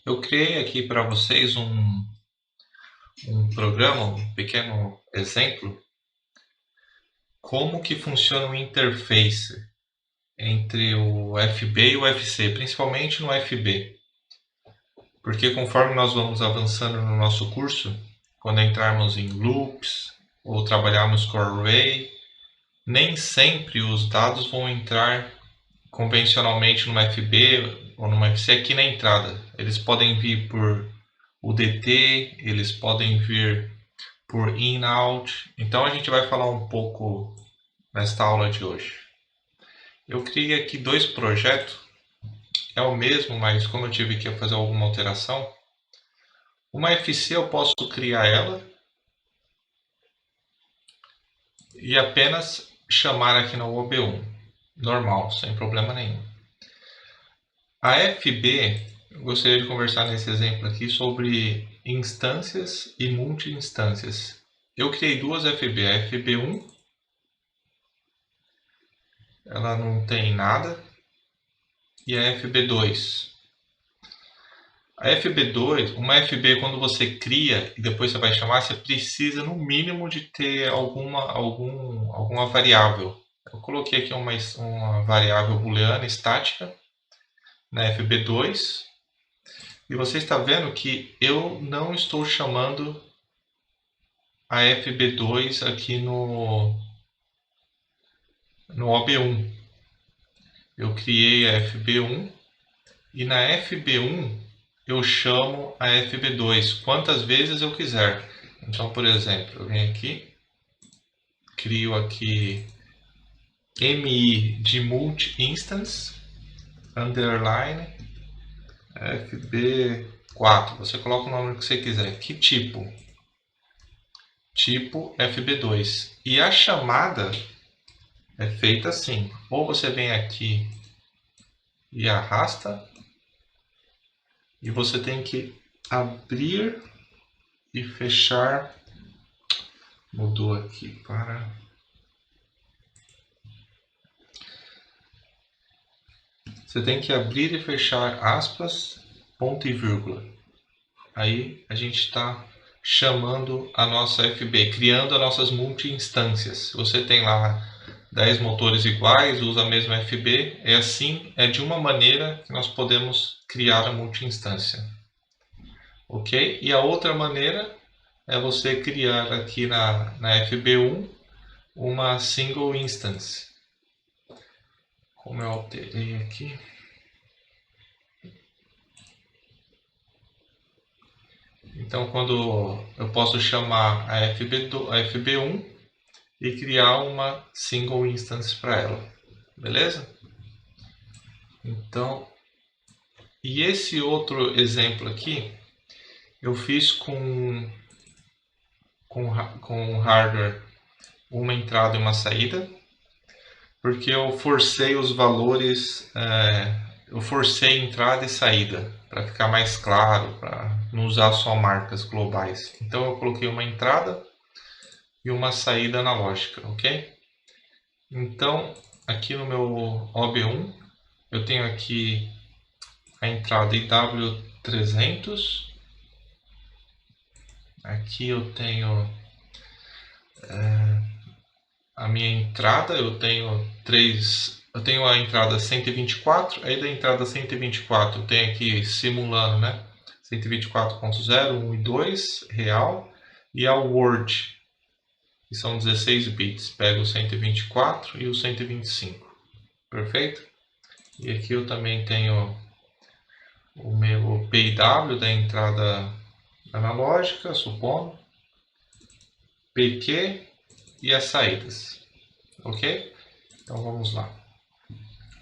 Eu criei aqui para vocês um programa, um pequeno exemplo, como que funciona o interface entre o FB e o FC, principalmente no FB. Porque conforme nós vamos avançando no nosso curso, quando entrarmos em loops ou trabalharmos com array, nem sempre os dados vão entrar convencionalmente no FB ou no FC aqui na entrada. Eles podem vir por UDT, eles podem vir por in-out. Então a gente vai falar um pouco nesta aula de hoje. Eu criei aqui dois projetos, é o mesmo, mas como eu tive que fazer alguma alteração, uma FC eu posso criar ela e apenas chamar aqui no OB1, normal, sem problema nenhum. A FB, eu gostaria de conversar nesse exemplo aqui sobre instâncias e multi-instâncias. Eu criei duas FB, a FB1, ela não tem nada, e a FB2. A FB2, uma FB quando você cria e depois você vai chamar, você precisa no mínimo de ter alguma variável. Eu coloquei aqui uma variável booleana estática na FB2 e você está vendo que eu não estou chamando a FB2 aqui no OB1. Eu criei a FB1 e na FB1 eu chamo a FB2 quantas vezes eu quiser. Então, por exemplo, eu venho aqui, crio aqui MI de multi-instance, underline, FB4. Você coloca o nome que você quiser. Que tipo? Tipo FB2. E a chamada é feita assim. Ou você vem aqui e arrasta, e você tem que abrir e fechar. Mudou aqui para... Você tem que abrir e fechar aspas, ponto e vírgula. Aí a gente está chamando a nossa FB, criando as nossas multi-instâncias. Se você tem lá 10 motores iguais, usa a mesma FB, é assim, é de uma maneira que nós podemos criar a multi-instância. Ok? E a outra maneira é você criar aqui na FB1 uma single instance. Como eu alterei aqui. Então, quando eu posso chamar a FB1 e criar uma single instance para ela. Beleza? Então, e esse outro exemplo aqui, eu fiz com hardware uma entrada e uma saída, porque eu forcei os valores, eu forcei entrada e saída, para ficar mais claro, para não usar só marcas globais. Então eu coloquei uma entrada e uma saída analógica, ok? Então aqui no meu OB1 eu tenho aqui a entrada IW300, aqui eu tenho a minha entrada, eu tenho a entrada 124, aí da entrada 124 eu tenho aqui simulando, né? 124.0, 1 e 2, real, e a word, que são 16 bits. Pego o 124 e o 125, perfeito? E aqui eu também tenho o meu PIW da entrada analógica, supondo, PQ e as saídas, ok? Então vamos lá.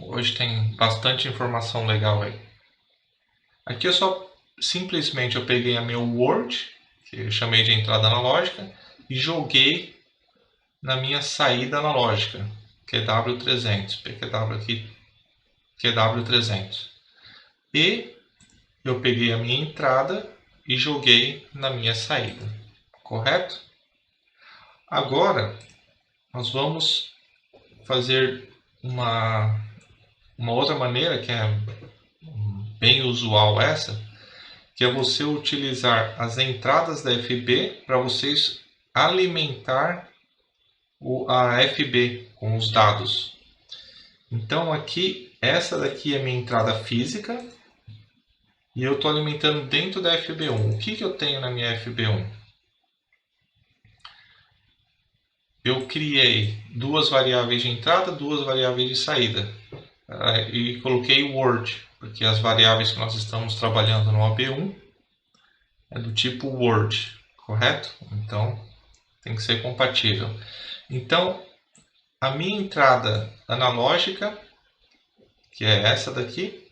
Hoje tem bastante informação legal aí. Aqui eu só simplesmente eu peguei a meu Word, que eu chamei de entrada analógica, e joguei na minha saída analógica, QW300, PQW aqui, QW300. E eu peguei a minha entrada e joguei na minha saída, correto? Agora nós vamos fazer uma outra maneira que é bem usual essa, que é você utilizar as entradas da FB para vocês alimentar a FB com os dados. Então aqui, essa daqui é minha entrada física e eu estou alimentando dentro da FB1. O que eu tenho na minha FB1? Eu criei duas variáveis de entrada, duas variáveis de saída e coloquei Word, porque as variáveis que nós estamos trabalhando no AB1 é do tipo Word, correto? Então tem que ser compatível. Então a minha entrada analógica, que é essa daqui,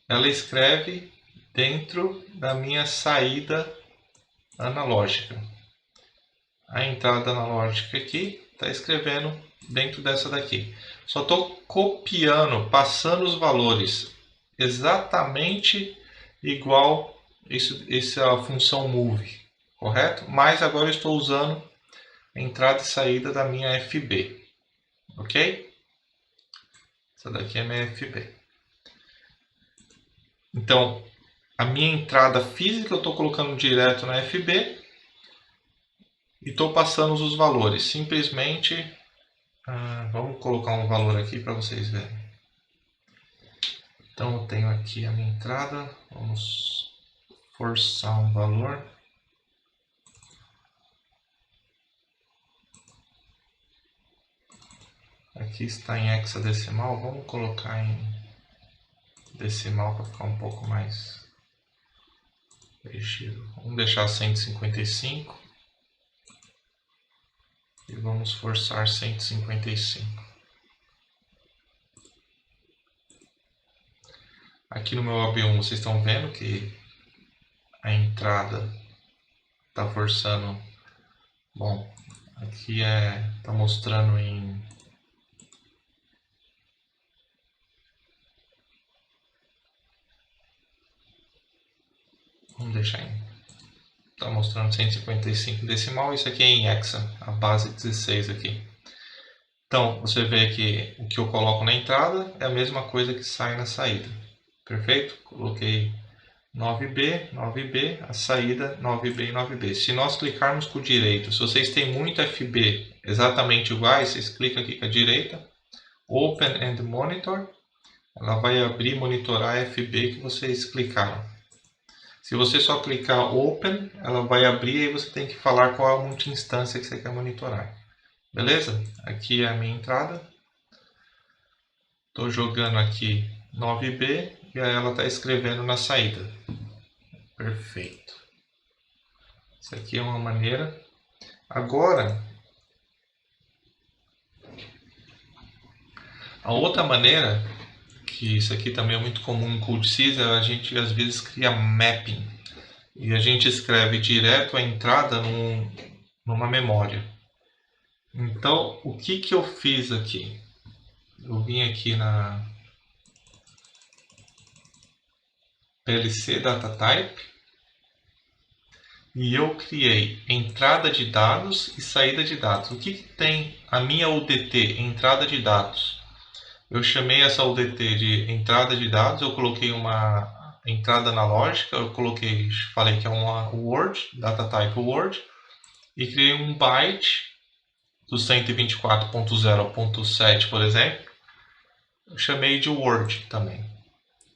ela escreve dentro da minha saída analógica. A entrada analógica aqui está escrevendo dentro dessa daqui. Só estou copiando, passando os valores exatamente igual essa função move, correto? Mas agora eu estou usando a entrada e saída da minha FB, ok? Essa daqui é a minha FB. Então, a minha entrada física eu estou colocando direto na FB e estou passando os valores. Simplesmente, vamos colocar um valor aqui para vocês verem. Então, eu tenho aqui a minha entrada. Vamos forçar um valor. Aqui está em hexadecimal. Vamos colocar em decimal para ficar um pouco mais ligeiro. Vamos deixar 155. E vamos forçar 155. Aqui no meu AB1 vocês estão vendo que a entrada está forçando. Bom, aqui está mostrando em vamos deixar em está mostrando 155 decimal, isso aqui é em hexa, a base 16 aqui. Então, você vê que o que eu coloco na entrada é a mesma coisa que sai na saída. Perfeito? Coloquei 9B, 9B, a saída 9B e 9B. Se nós clicarmos com o direito, se vocês têm muito FB exatamente iguais, vocês clicam aqui com a direita, Open and Monitor, ela vai abrir e monitorar a FB que vocês clicaram. Se você só clicar Open, ela vai abrir e você tem que falar qual é a multi-instância que você quer monitorar. Beleza? Aqui é a minha entrada. Estou jogando aqui 9B e aí ela está escrevendo na saída. Perfeito. Isso aqui é uma maneira. Agora, a outra maneira, que isso aqui também é muito comum no CodeSys, é a gente às vezes cria mapping. E a gente escreve direto a entrada numa memória. Então, o que eu fiz aqui? Eu vim aqui na PLC Data Type e eu criei entrada de dados e saída de dados. O que tem a minha UDT, entrada de dados? Eu chamei essa UDT de entrada de dados, eu coloquei uma entrada analógica, eu falei que é uma Word, Data Type Word, e criei um byte do 124.0.7, por exemplo. Eu chamei de Word também,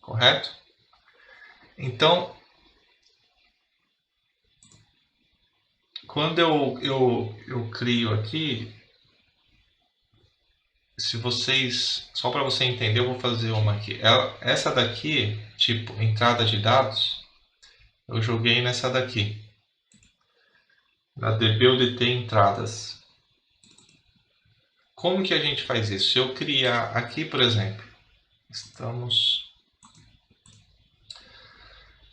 correto? Então, quando eu crio aqui, se vocês, só para você entender, eu vou fazer uma aqui. Essa daqui, tipo entrada de dados, eu joguei nessa daqui, na DBUDT entradas. Como que a gente faz isso? Se eu criar aqui, por exemplo,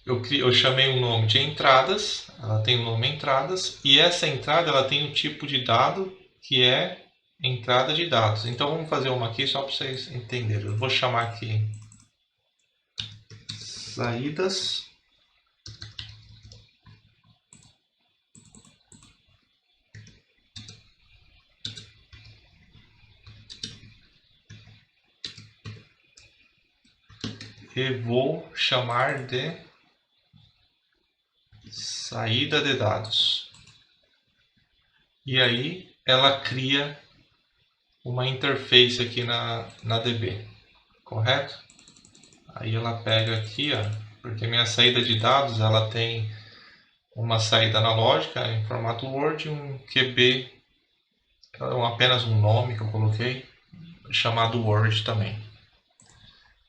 eu chamei um nome de entradas, ela tem o nome entradas, e essa entrada ela tem um tipo de dado que é entrada de dados. Então vamos fazer uma aqui só para vocês entenderem. Eu vou chamar aqui saídas. E vou chamar de saída de dados. E aí ela cria uma interface aqui na DB, correto? Aí ela pega aqui, ó, porque minha saída de dados ela tem uma saída analógica em formato Word e um QB, apenas um nome que eu coloquei, chamado Word também.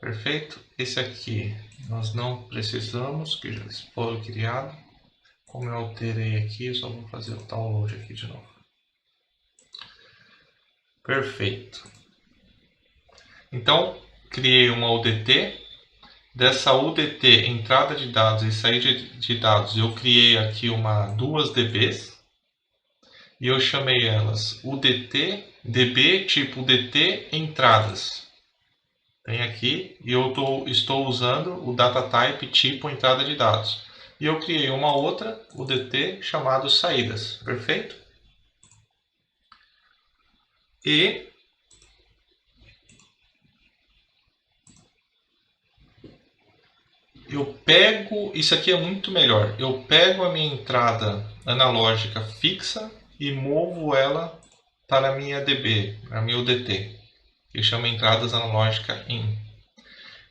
Perfeito? Esse aqui nós não precisamos, que já foi criado. Como eu alterei aqui, eu só vou fazer o download aqui de novo. Perfeito. Então, criei uma UDT. Dessa UDT, entrada de dados e saída de dados, eu criei aqui duas DBs. E eu chamei elas UDT, DB tipo UDT entradas. Tem aqui, e eu estou usando o data type tipo entrada de dados. E eu criei uma outra UDT chamado saídas, perfeito? E eu pego, isso aqui é muito melhor, eu pego a minha entrada analógica fixa e movo ela para a minha DB, a minha UDT, que chama entradas analógica in.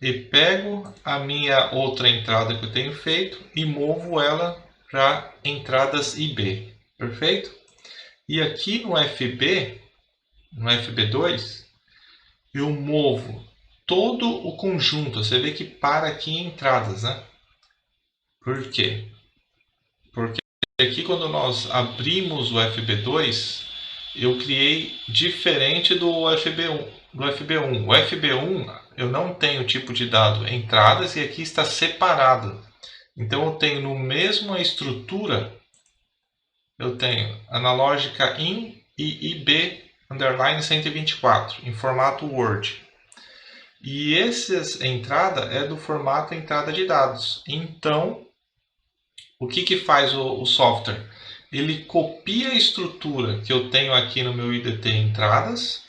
E pego a minha outra entrada que eu tenho feito e movo ela para entradas IB, perfeito? E aqui no FB2, eu movo todo o conjunto. Você vê que para aqui em entradas, né? Por quê? Porque aqui quando nós abrimos o FB2, eu criei diferente do FB1. O FB1 eu não tenho tipo de dado entradas e aqui está separado. Então eu tenho no mesma estrutura, eu tenho analógica in e IB underline 124 em formato Word. E essa entrada é do formato entrada de dados. Então, o que faz o software? Ele copia a estrutura que eu tenho aqui no meu IDT entradas.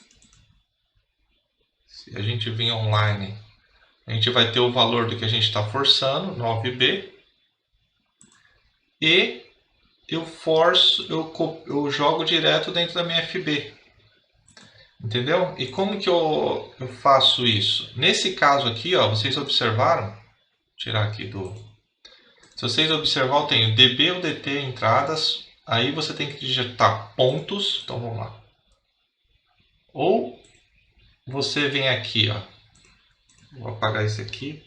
Se a gente vir online, a gente vai ter o valor do que a gente está forçando, 9B. E eu jogo direto dentro da minha FB. Entendeu? E como que eu faço isso? Nesse caso aqui, ó, vocês observaram, vou tirar aqui do... Se vocês observarem, eu tenho DB ou DT entradas, aí você tem que digitar pontos, então vamos lá. Ou você vem aqui, ó, vou apagar esse aqui,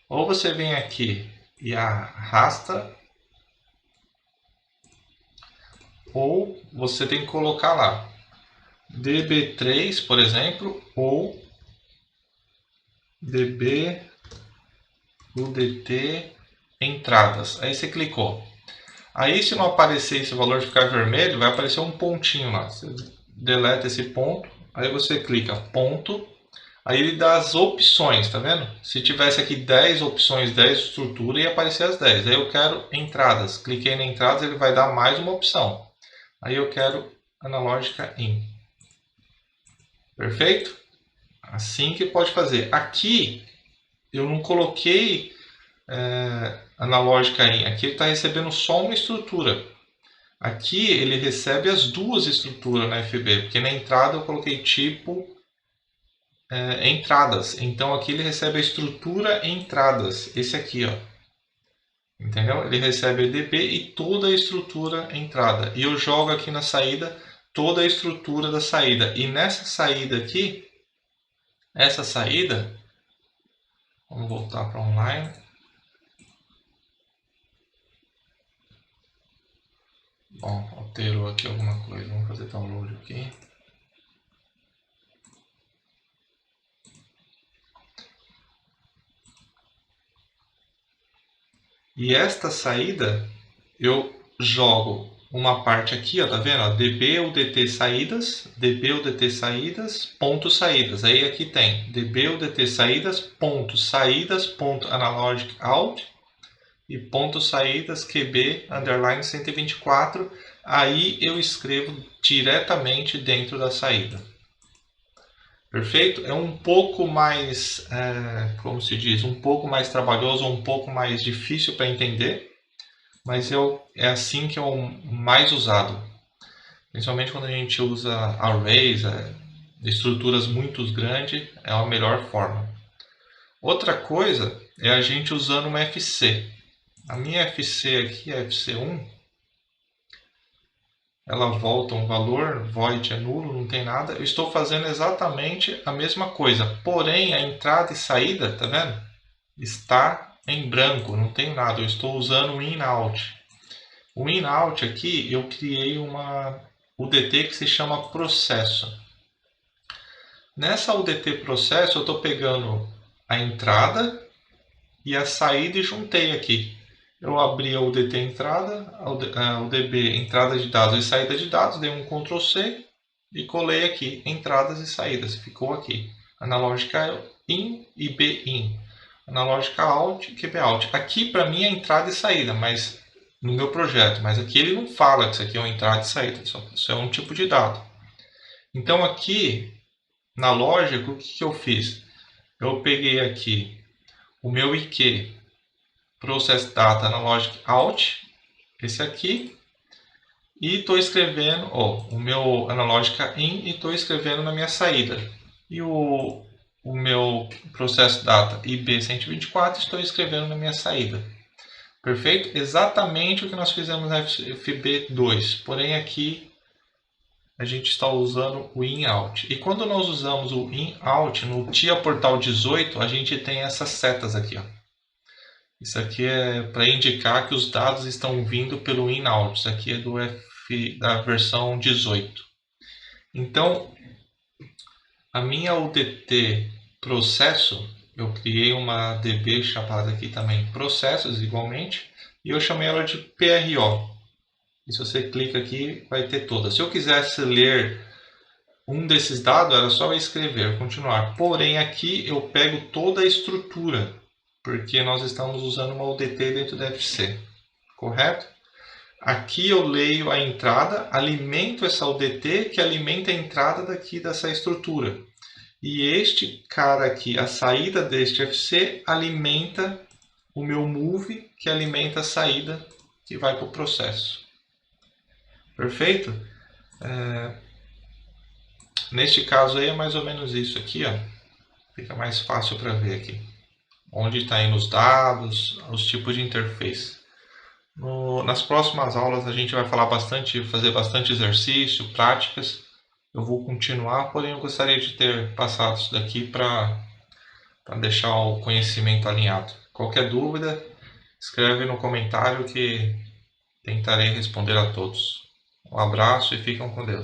ou você vem aqui e arrasta, ou você tem que colocar lá DB3, por exemplo, ou DB UDT entradas. Aí você clicou. Aí se não aparecer esse valor de ficar vermelho, vai aparecer um pontinho lá. Você deleta esse ponto, aí você clica ponto, aí ele dá as opções, tá vendo? Se tivesse aqui 10 opções, 10 estrutura, ia aparecer as 10. Aí eu quero entradas. Cliquei em entradas, ele vai dar mais uma opção. Aí eu quero analógica in. Perfeito? Assim que pode fazer. Aqui eu não coloquei analógica in. Aqui ele está recebendo só uma estrutura. Aqui ele recebe as duas estruturas na FB, porque na entrada eu coloquei tipo entradas. Então aqui ele recebe a estrutura entradas. Esse aqui, ó. Entendeu? Ele recebe DB e toda a estrutura entrada. E eu jogo aqui na saída toda a estrutura da saída. E nessa saída aqui, essa saída, vamos voltar para online. Bom, alterou aqui alguma coisa. Vamos fazer download aqui. E esta saída, eu jogo uma parte aqui, ó, tá vendo? Ó, DB UDT saídas, DB UDT saídas, ponto saídas. Aí aqui tem DB UDT saídas, ponto analogic out e ponto saídas QB underline 124. Aí eu escrevo diretamente dentro da saída. Perfeito? É um pouco mais, como se diz, um pouco mais trabalhoso, um pouco mais difícil para entender. mas é assim que é o mais usado. Principalmente quando a gente usa arrays, estruturas muito grandes, é a melhor forma. Outra coisa é a gente usando uma FC. A minha FC aqui, a FC1, ela volta um valor, void é nulo, não tem nada. Eu estou fazendo exatamente a mesma coisa, porém a entrada e saída, tá vendo? Está em branco, não tem nada. Eu estou usando o in-out. O in-out aqui, eu criei uma UDT que se chama processo. Nessa UDT processo, eu estou pegando a entrada e a saída e juntei aqui. Eu abri a UDT entrada, a UDB entrada de dados e saída de dados, dei um Ctrl C e colei aqui entradas e saídas. Ficou aqui. Analógica in e B in. Analógica out e QB out. Aqui para mim é entrada e saída, mas no meu projeto, mas aqui ele não fala que isso aqui é uma entrada e saída, isso é um tipo de dado. Então aqui na lógica, o que eu fiz? Eu peguei aqui o meu IQ Process Data Analogic Out, esse aqui, e estou escrevendo o meu Analogica In e estou escrevendo na minha saída. E o meu Process Data IB124 estou escrevendo na minha saída. Perfeito? Exatamente o que nós fizemos na FB2, porém aqui a gente está usando o in-out. E quando nós usamos o in-out no TIA Portal 18, a gente tem essas setas aqui. Ó. Isso aqui é para indicar que os dados estão vindo pelo in-out. Isso aqui é da versão 18. Então, a minha UDT processo, eu criei uma DB chamada aqui também processos igualmente, e eu chamei ela de PRO. E se você clica aqui, vai ter todas. Se eu quisesse ler um desses dados, era só escrever, continuar. Porém, aqui eu pego toda a estrutura, porque nós estamos usando uma UDT dentro da FC, correto? Aqui eu leio a entrada, alimento essa UDT, que alimenta a entrada daqui dessa estrutura. E este cara aqui, a saída deste FC, alimenta o meu move, que alimenta a saída que vai para o processo. Perfeito? Neste caso aí é mais ou menos isso aqui, ó. Fica mais fácil para ver aqui. Onde está indo os dados, os tipos de interface. Nas próximas aulas a gente vai falar bastante, fazer bastante exercício, práticas. Eu vou continuar, porém eu gostaria de ter passado isso daqui para deixar o conhecimento alinhado. Qualquer dúvida, escreve no comentário que tentarei responder a todos. Um abraço e fiquem com Deus.